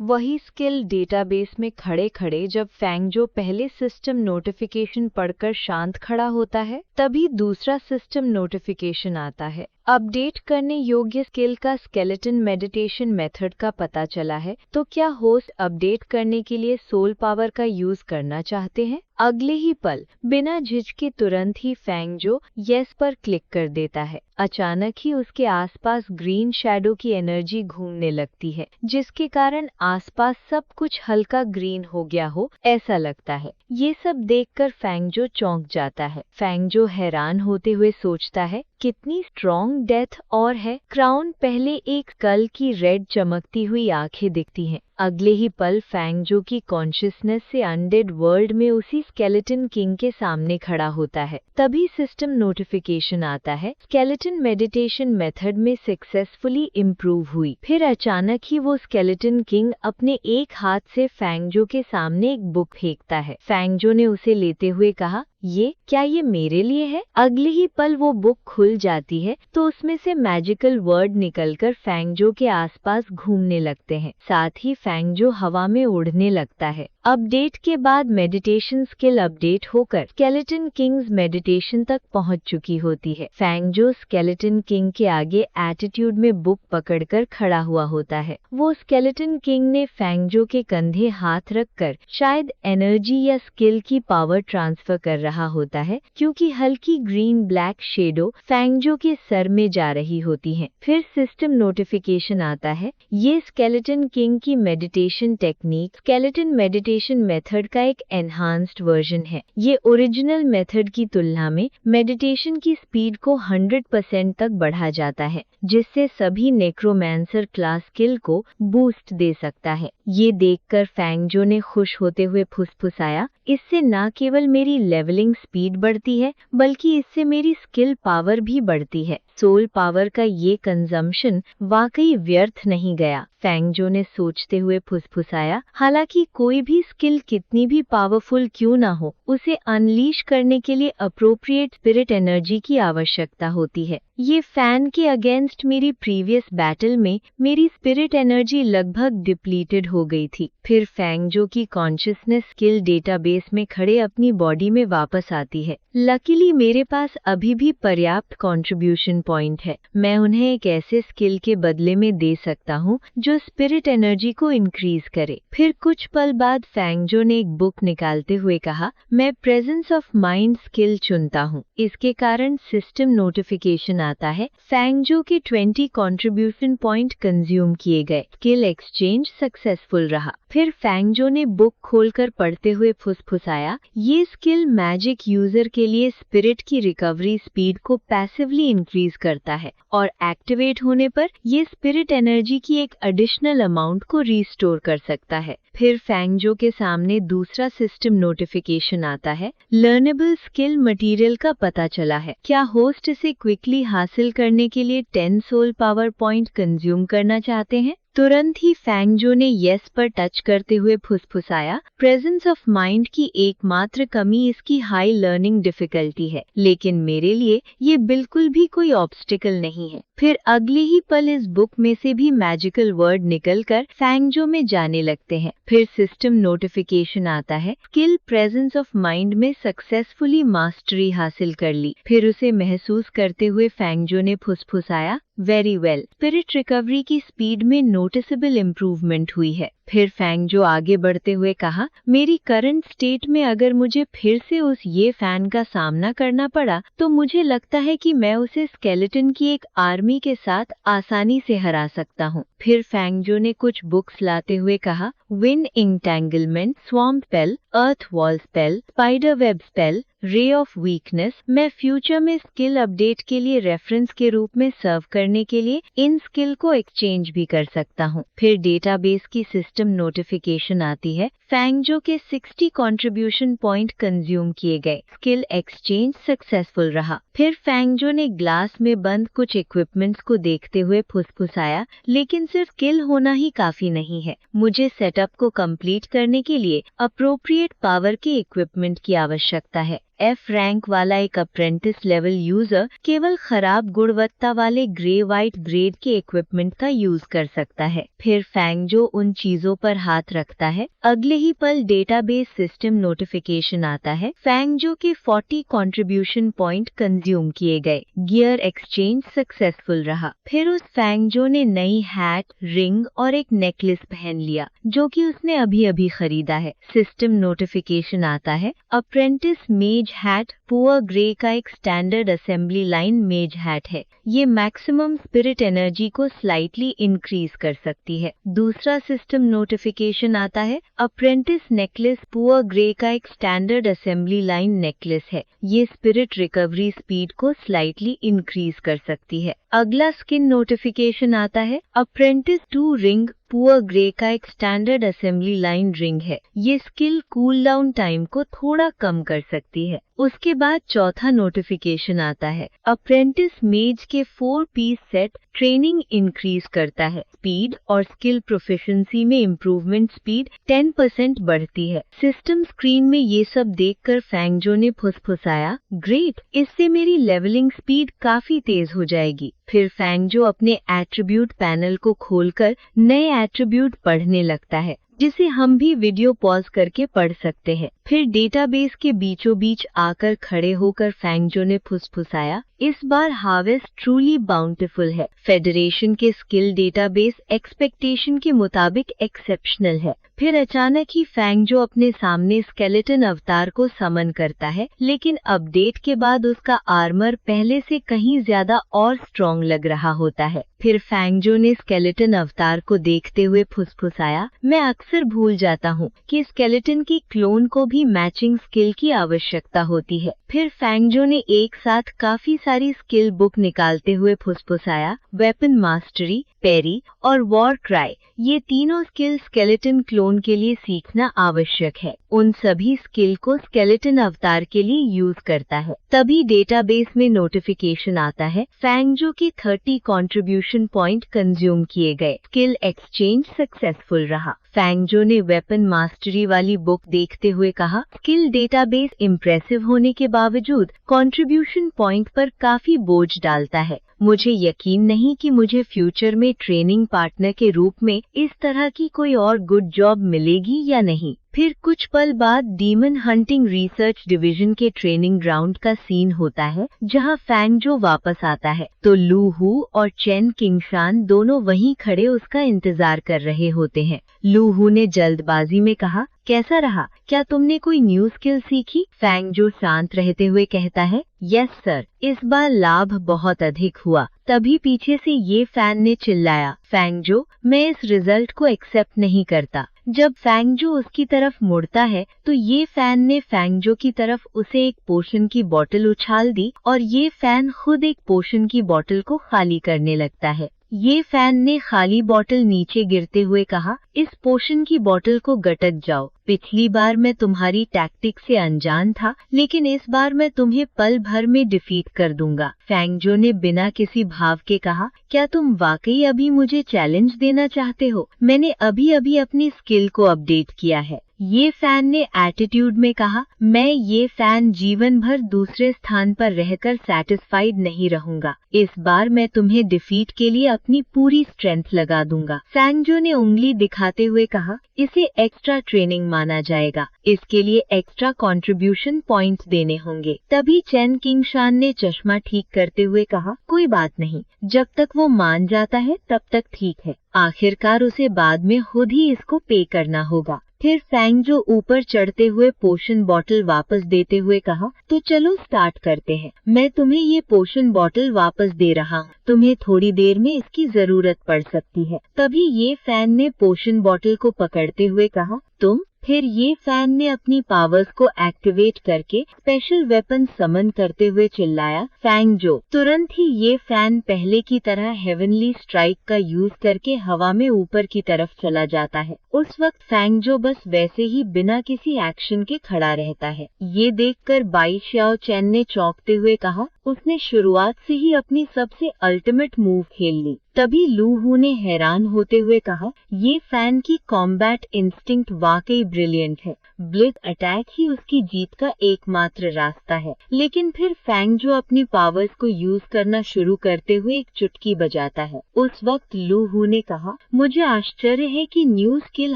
वही skill database में खड़े खड़े जब फैंगजो पहले सिस्टम नोटिफिकेशन पढ़कर शांत खड़ा होता है, तभी दूसरा सिस्टम नोटिफिकेशन आता है। अपडेट करने योग्य स्किल का स्केलेटन मेडिटेशन मेथड का पता चला है, तो क्या होस्ट अपडेट करने के लिए सोल पावर का यूज करना चाहते हैं? अगले ही पल बिना झिझके तुरंत ही फैंगजो यस पर क्लिक कर देता है। अचानक ही उसके आसपास ग्रीन शैडो की एनर्जी घूमने लगती है, जिसके कारण आसपास सब कुछ हल्का ग्रीन हो गया हो ऐसा लगता है। ये सब देखकर फैंगजो चौंक जाता है। फैंगजो हैरान होते हुए सोचता है, कितनी स्ट्रॉन्ग डेथ और है। क्राउन पहले एक कल की रेड चमकती हुई आंखें दिखती हैं। अगले ही पल फैंगजो की कॉन्शियसनेस से अनडेड वर्ल्ड में उसी स्केलेटन किंग के सामने खड़ा होता है। तभी सिस्टम नोटिफिकेशन आता है, स्केलेटन मेडिटेशन मेथड में सक्सेसफुली इम्प्रूव हुई। फिर अचानक ही वो स्केलेटन किंग अपने एक हाथ से फैंगजो के सामने एक बुक फेंकता है। फैंगजो ने उसे लेते हुए कहा, क्या ये मेरे लिए है? अगले ही पल वो बुक खुल जाती है तो उसमें से मैजिकल वर्ड निकलकर फैंगजो के आसपास घूमने लगते हैं। साथ ही फैंगजो हवा में उड़ने लगता है। अपडेट के बाद मेडिटेशन स्किल अपडेट होकर स्केलेटन किंग्स मेडिटेशन तक पहुंच चुकी होती है। फैंगजो स्केलेटन किंग के आगे एटीट्यूड में बुक पकड़कर खड़ा हुआ होता है। वो स्केलेटन किंग ने फैंगजो के कंधे हाथ रखकर शायद एनर्जी या स्किल की पावर ट्रांसफर कर रहा होता है, क्योंकि हल्की ग्रीन ब्लैक शेडो फैंगजो के सर में जा रही होती हैं। फिर सिस्टम नोटिफिकेशन आता है, ये स्केलेटन किंग की meditation technique skeleton meditation method का एक एनहांस्ड वर्जन है। ये ओरिजिनल मेथड की तुलना में मेडिटेशन की स्पीड को 100% तक बढ़ा जाता है, जिससे सभी नेक्रोमैंसर क्लास स्किल को बूस्ट दे सकता है। ये देखकर फैंगजो ने खुश होते हुए फुसफुसाया, इससे न केवल मेरी लेवलिंग स्पीड बढ़ती है, बल्कि इससे मेरी स्किल पावर भी बढ़ती है। सोल पावर का ये कंजम्पशन वाकई व्यर्थ नहीं गया, फैंगजो ने सोचते हुए फुसफुसाया। हालांकि कोई भी स्किल कितनी भी पावरफुल क्यों ना हो, उसे अनलीश करने के लिए अप्रोप्रिएट स्पिरिट एनर्जी की आवश्यकता होती है। ये फैन के अगेंस्ट मेरी प्रीवियस बैटल में मेरी स्पिरिट एनर्जी लगभग डिप्लीटेड हो गई थी। फिर फैंगजो की कॉन्शियसनेस स्किल डेटाबेस में खड़े अपनी बॉडी में वापस आती है। लकीली मेरे पास अभी भी पर्याप्त कंट्रीब्यूशन पॉइंट है। मैं उन्हें एक ऐसे स्किल के बदले में दे सकता हूँ जो स्पिरिट एनर्जी को इंक्रीज करे। फिर कुछ पल बाद फैंगजो ने एक बुक निकालते हुए कहा, मैं प्रेजेंस ऑफ माइंड स्किल चुनता हूँ। इसके कारण सिस्टम नोटिफिकेशन आता है, फैंगजो के 20 कंट्रीब्यूशन पॉइंट कंज्यूम किए गए। स्किल एक्सचेंज सक्सेसफुल रहा। फिर फैंगजो ने बुक खोलकर पढ़ते हुए फुसफुसाया, ये स्किल मैजिक यूजर के लिए स्पिरिट की रिकवरी स्पीड को पैसिवली इंक्रीज करता है और एक्टिवेट होने पर ये स्पिरिट एनर्जी की एक एडिशनल अमाउंट को रिस्टोर कर सकता है। फिर फैंगजो के सामने दूसरा सिस्टम नोटिफिकेशन आता है, लर्नेबल स्किल मटेरियल का पता चला है। क्या होस्ट इसे क्विकली हासिल करने के लिए 10 सोल पावर पॉइंट कंज्यूम करना चाहते हैं? तुरंत ही फैंगजो ने यस पर टच करते हुए फुसफुसाया, प्रेजेंस ऑफ माइंड की एकमात्र कमी इसकी हाई लर्निंग डिफिकल्टी है, लेकिन मेरे लिए ये बिल्कुल भी कोई ऑब्स्टिकल नहीं है। फिर अगले ही पल इस बुक में से भी मैजिकल वर्ड निकलकर फैंगजो में जाने लगते हैं। फिर सिस्टम नोटिफिकेशन आता है, स्किल प्रेजेंस ऑफ माइंड में सक्सेसफुली मास्टरी हासिल कर ली। फिर उसे महसूस करते हुए फैंगजो ने फुसफुसाया, वेरी वेल, स्पिरिट रिकवरी की स्पीड में नोटिसेबल इम्प्रूवमेंट हुई है। फिर फैंगजो आगे बढ़ते हुए कहा, मेरी करंट स्टेट में अगर मुझे फिर से उस ये फैन का सामना करना पड़ा तो मुझे लगता है कि मैं उसे स्केलेटन की एक आर्मी के साथ आसानी से हरा सकता हूँ। फिर फैंगजो ने कुछ बुक्स लाते हुए कहा, wind entanglement, swamp spell, earth wall spell, spider web spell, ray of weakness. मैं फ्यूचर में स्किल अपडेट के लिए रेफरेंस के रूप में सर्व करने के लिए इन स्किल को एक्सचेंज भी कर सकता हूँ। फिर डेटाबेस की सिस्टम नोटिफिकेशन आती है, फैंगजो के 60 कंट्रीब्यूशन पॉइंट कंज्यूम किए गए, स्किल एक्सचेंज सक्सेसफुल रहा। फिर फैंगजो ने ग्लास में बंद कुछ इक्विपमेंट्स को देखते हुए फुसफुसाया, लेकिन सिर्फ स्किल होना ही काफी नहीं है, मुझे सेटअप को कंप्लीट करने के लिए अप्रोप्रिएट पावर के इक्विपमेंट की आवश्यकता है। F रैंक वाला एक अप्रेंटिस लेवल यूजर केवल खराब गुणवत्ता वाले ग्रे वाइट ग्रेड के इक्विपमेंट का यूज कर सकता है। फिर फैंगजो उन चीजों पर हाथ रखता है, अगले ही पल डेटाबेस सिस्टम नोटिफिकेशन आता है, फैंगजो के 40 कंट्रीब्यूशन पॉइंट कंज्यूम किए गए, गियर एक्सचेंज सक्सेसफुल रहा। फिर उस फैंगजो ने नई हैट, रिंग और एक नेकलेस पहन लिया जो कि उसने अभी अभी खरीदा है। सिस्टम नोटिफिकेशन आता है, अप्रेंटिस मेज हैट पुअर ग्रे का एक स्टैंडर्ड असेंबली लाइन मेज हैट है। ये मैक्सिमम स्पिरिट एनर्जी को स्लाइटली इंक्रीज कर सकती है। दूसरा सिस्टम नोटिफिकेशन आता है, अप्रेंटिस नेकलेस पुअर ग्रे का एक स्टैंडर्ड असेंबली लाइन नेकलेस है। ये स्पिरिट रिकवरी स्पीड को स्लाइटली इंक्रीज कर सकती है। अगला स्किन नोटिफिकेशन आता है, अप्रेंटिस 2 रिंग पुअर ग्रे का एक स्टैंडर्ड असेंबली लाइन रिंग है। ये स्किल कूल डाउन टाइम को थोड़ा कम कर सकती है। उसके बाद चौथा नोटिफिकेशन आता है, अप्रेंटिस मेज के 4 पीस सेट ट्रेनिंग इंक्रीज करता है। स्पीड और स्किल प्रोफिशिएंसी में इम्प्रूवमेंट स्पीड 10% बढ़ती है। सिस्टम स्क्रीन में ये सब देखकर फैंगजो ने फुसफुसाया, ग्रेट, इससे मेरी लेवलिंग स्पीड काफी तेज हो जाएगी। फिर फैंगजो अपने एट्रीब्यूट पैनल को खोलकर नए एट्रीब्यूट पढ़ने लगता है, जिसे हम भी वीडियो पॉज करके पढ़ सकते हैं। फिर डेटाबेस के बीचों बीच आकर खड़े होकर फैंगजो ने फुसफुसाया, इस बार हार्वेस्ट ट्रूली बाउंटीफुल है। फेडरेशन के स्किल डेटाबेस एक्सपेक्टेशन के मुताबिक एक्सेप्शनल है। फिर अचानक ही फैंगजो अपने सामने स्केलेटन अवतार को समन करता है, लेकिन अपडेट के बाद उसका आर्मर पहले से कहीं ज्यादा और स्ट्रॉन्ग लग रहा होता है। फिर फैंगजो ने स्केलेटन अवतार को देखते हुए फुसफुसाया, मैं अक्सर भूल जाता हूँ कि स्केलेटन की क्लोन को भी मैचिंग स्किल की आवश्यकता होती है। फिर फैंगजो ने एक साथ काफी सारी स्किल बुक निकालते हुए फुसफुसाया, वेपन मास्टरी, पेरी और वॉर क्राई, ये तीनों स्किल स्केलेटन क्लोन के लिए सीखना आवश्यक है। उन सभी स्किल को स्केलेटन अवतार के लिए यूज करता है। तभी डेटाबेस में नोटिफिकेशन आता है, फैंगजो के 30 कंट्रीब्यूशन पॉइंट कंज्यूम किए गए, स्किल एक्सचेंज सक्सेसफुल रहा। फैंगजो ने वेपन मास्टरी वाली बुक देखते हुए कहा, स्किल डेटाबेस इम्प्रेसिव होने के बावजूद कंट्रीब्यूशन पॉइंट पर काफी बोझ डालता है। मुझे यकीन नहीं कि मुझे फ्यूचर में ट्रेनिंग पार्टनर के रूप में इस तरह की कोई और गुड जॉब मिलेगी या नहीं। फिर कुछ पल बाद डीमन हंटिंग रिसर्च डिवीजन के ट्रेनिंग ग्राउंड का सीन होता है, जहां फैंगजो वापस आता है तो लू हू और चेन किंगशान दोनों वहीं खड़े उसका इंतजार कर रहे होते हैं। लू हू ने जल्दबाजी में कहा, कैसा रहा, क्या तुमने कोई न्यू स्किल सीखी? फैंगजो शांत रहते हुए कहता है, यस सर, इस बार लाभ बहुत अधिक हुआ। तभी पीछे से ये फैन ने चिल्लाया, फैंगजो, मैं इस रिजल्ट को एक्सेप्ट नहीं करता। जब फैंगजो उसकी तरफ मुड़ता है तो ये फैन ने फैंगजो की तरफ उसे एक पोशन की बोतल उछाल दी और ये फैन खुद एक पोशन की बोतल को खाली करने लगता है। ये फैन ने खाली बोतल नीचे गिरते हुए कहा, इस पोशन की बोतल को गटक जाओ। पिछली बार मैं तुम्हारी टैक्टिक से अनजान था, लेकिन इस बार मैं तुम्हें पल भर में डिफीट कर दूंगा। फैंगजो ने बिना किसी भाव के कहा, क्या तुम वाकई अभी मुझे चैलेंज देना चाहते हो? मैंने अभी अभी अपनी स्किल को अपडेट किया है। ये फैन ने एटीट्यूड में कहा, मैं ये फैन जीवन भर दूसरे स्थान पर रहकर सैटिस्फाइड नहीं रहूंगा। इस बार मैं तुम्हें डिफीट के लिए अपनी पूरी स्ट्रेंथ लगा दूंगा। फैंगजो ने उंगली दिखाते हुए कहा, इसे एक्स्ट्रा ट्रेनिंग माना जाएगा, इसके लिए एक्स्ट्रा कंट्रीब्यूशन पॉइंट देने होंगे। तभी चेन किंगशान ने चश्मा ठीक करते हुए कहा, कोई बात नहीं, जब तक वो मान जाता है तब तक ठीक है, आखिरकार उसे बाद में खुद ही इसको पे करना होगा। फिर फैंगजो ऊपर चढ़ते हुए पोशन बॉटल वापस देते हुए कहा, तो चलो स्टार्ट करते हैं। मैं तुम्हें ये पोशन बॉटल वापस दे रहा हूँ, तुम्हें थोड़ी देर में इसकी जरूरत पड़ सकती है। तभी ये फैन ने पोशन बॉटल को पकड़ते हुए कहा, तुम? फिर ये फैन ने अपनी पावर्स को एक्टिवेट करके स्पेशल वेपन समन करते हुए चिल्लाया, फैंगजो। तुरंत ही ये फैन पहले की तरह हेवनली स्ट्राइक का यूज करके हवा में ऊपर की तरफ चला जाता है। उस वक्त फैंगजो बस वैसे ही बिना किसी एक्शन के खड़ा रहता है। ये देखकर बाई श्याओ चैन ने चौंकते हुए कहा, उसने शुरुआत से ही अपनी सबसे अल्टीमेट मूव खेल ली। तभी लू हू ने हैरान होते हुए कहा, ये फैन की कॉम्बैट इंस्टिंक्ट वाकई ब्रिलियंट है। ब्लिथ अटैक ही उसकी जीत का एकमात्र रास्ता है। लेकिन फिर फैंग जो अपनी पावर्स को यूज करना शुरू करते हुए एक चुटकी बजाता है। उस वक्त लू हू ने कहा, मुझे आश्चर्य है कि न्यू स्किल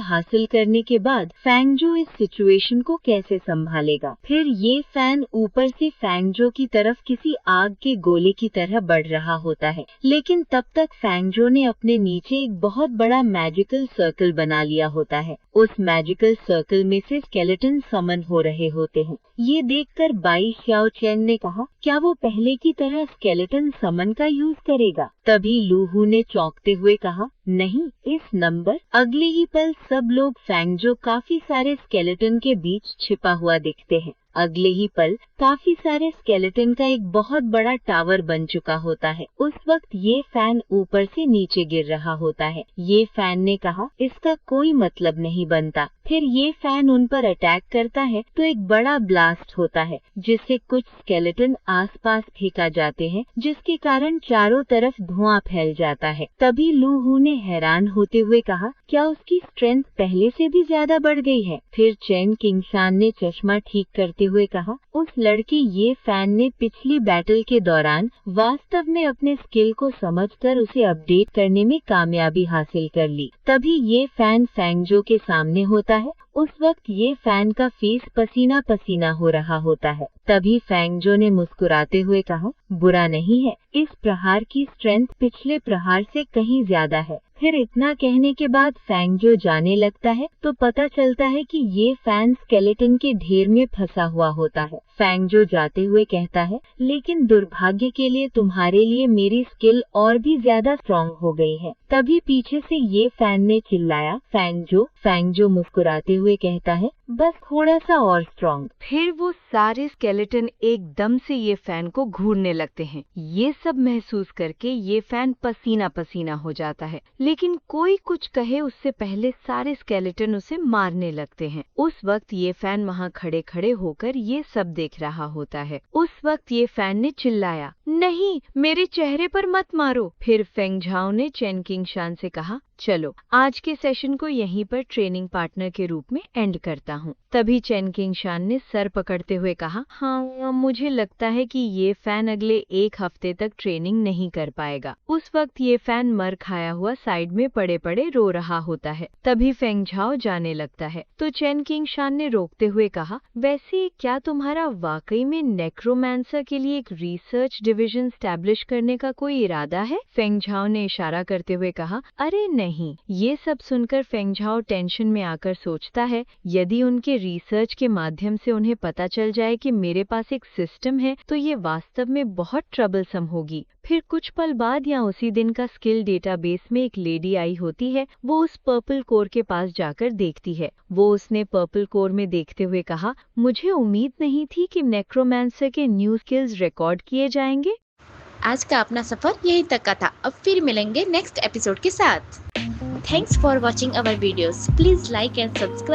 हासिल करने के बाद फैंग जो इस सिचुएशन को कैसे संभालेगा। फिर ये फैन ऊपर से फैंग जो की तरफ किसी आग के गोले की तरह बढ़ रहा होता है, लेकिन तब तक फैंग जो ने अपने नीचे एक बहुत बड़ा मैजिकल सर्कल बना लिया होता है। उस मैजिकल सर्कल में से स्केलेटन समन हो रहे होते हैं। ये देखकर बाई श्याओ चेन ने कहा, क्या वो पहले की तरह स्केलेटन समन का यूज करेगा? तभी लू हू ने चौंकते हुए कहा, नहीं, इस नंबर। अगले ही पल सब लोग फैंग जो काफी सारे स्केलेटन के बीच छिपा हुआ दिखते हैं। अगले ही पल काफी सारे स्केलेटन का एक बहुत बड़ा टावर बन चुका होता है। उस वक्त ये फैन ऊपर से नीचे गिर रहा होता है। ये फैन ने कहा, इसका कोई मतलब नहीं बनता। फिर ये फैन उन पर अटैक करता है तो एक बड़ा ब्लास्ट होता है, जिससे कुछ स्केलेटन आसपास फेंका जाते हैं, जिसके कारण चारों तरफ धुआं फैल जाता है। तभी लू हू ने हैरान होते हुए कहा, क्या उसकी स्ट्रेंथ पहले से भी ज्यादा बढ़ गई है? फिर चेन किंगशान ने चश्मा ठीक करते हुए कहा, उस लड़के ये फैन ने पिछली बैटल के दौरान वास्तव में अपने स्किल को समझकर उसे अपडेट करने में कामयाबी हासिल कर ली। तभी ये फैन फैंग जो के सामने होता है। उस वक्त ये फैन का फेस पसीना पसीना हो रहा होता है। तभी फैंग जो ने मुस्कुराते हुए कहा, बुरा नहीं है, इस प्रहार की स्ट्रेंथ पिछले प्रहार से कहीं ज्यादा है। फिर इतना कहने के बाद फैंग जो जाने लगता है तो पता चलता है कि ये फैन स्केलेटन के ढेर में फंसा हुआ होता है। फैंग जो जाते हुए कहता है, लेकिन दुर्भाग्य के लिए तुम्हारे लिए मेरी स्किल और भी ज्यादा स्ट्रॉन्ग हो गई है। तभी पीछे से ये फैन ने चिल्लाया, फैंग जो मुस्कुराते हुए कहता है, बस थोड़ा सा और स्ट्रॉन्ग। फिर वो सारे स्केलेटन एकदम से ये फैन को घूरने लगते हैं। ये सब महसूस करके ये फैन पसीना पसीना हो जाता है, लेकिन कोई कुछ कहे उससे पहले सारे स्केलेटन उसे मारने लगते हैं। उस वक्त ये फैन वहाँ खड़े खड़े होकर ये सब देख रहा होता है। उस वक्त ये फैन ने चिल्लाया, नहीं, मेरे चेहरे पर मत मारो। फिर फेंग झाओ ने चेन किंगशान से कहा, चलो आज के सेशन को यहीं पर ट्रेनिंग पार्टनर के रूप में एंड करता हूँ। तभी चेन किंगशान ने सर पकड़ते हुए कहा, हाँ, मुझे लगता है कि ये फैन अगले 1 हफ्ते तक ट्रेनिंग नहीं कर पाएगा। उस वक्त ये फैन मर खाया हुआ साइड में पड़े पड़े रो रहा होता है। तभी फेंग झाओ जाने लगता है तो चेन किंगशान ने रोकते हुए कहा, वैसे क्या तुम्हारा वाकई में नेक्रोमांसर के लिए एक रिसर्च डिवीजन स्टैब्लिश करने का कोई इरादा है? फेंग झाओ ने इशारा करते हुए कहा, अरे नहीं। ये सब सुनकर फेंग झाओ टेंशन में आकर सोचता है, यदि उनके रिसर्च के माध्यम से उन्हें पता चल जाए कि मेरे पास एक सिस्टम है तो ये वास्तव में बहुत ट्रबलसम होगी। फिर कुछ पल बाद या उसी दिन का स्किल डेटाबेस में एक लेडी आई होती है। वो उस पर्पल कोर के पास जाकर देखती है। वो उसने पर्पल कोर में देखते हुए कहा, मुझे उम्मीद नहीं थी कि नेक्रोमांसर के न्यू स्किल्स रिकॉर्ड किए जाएंगे। आज का अपना सफर यहीं तक का था। अब फिर मिलेंगे नेक्स्ट एपिसोड के साथ। Thanks for watching our videos. Please like and subscribe.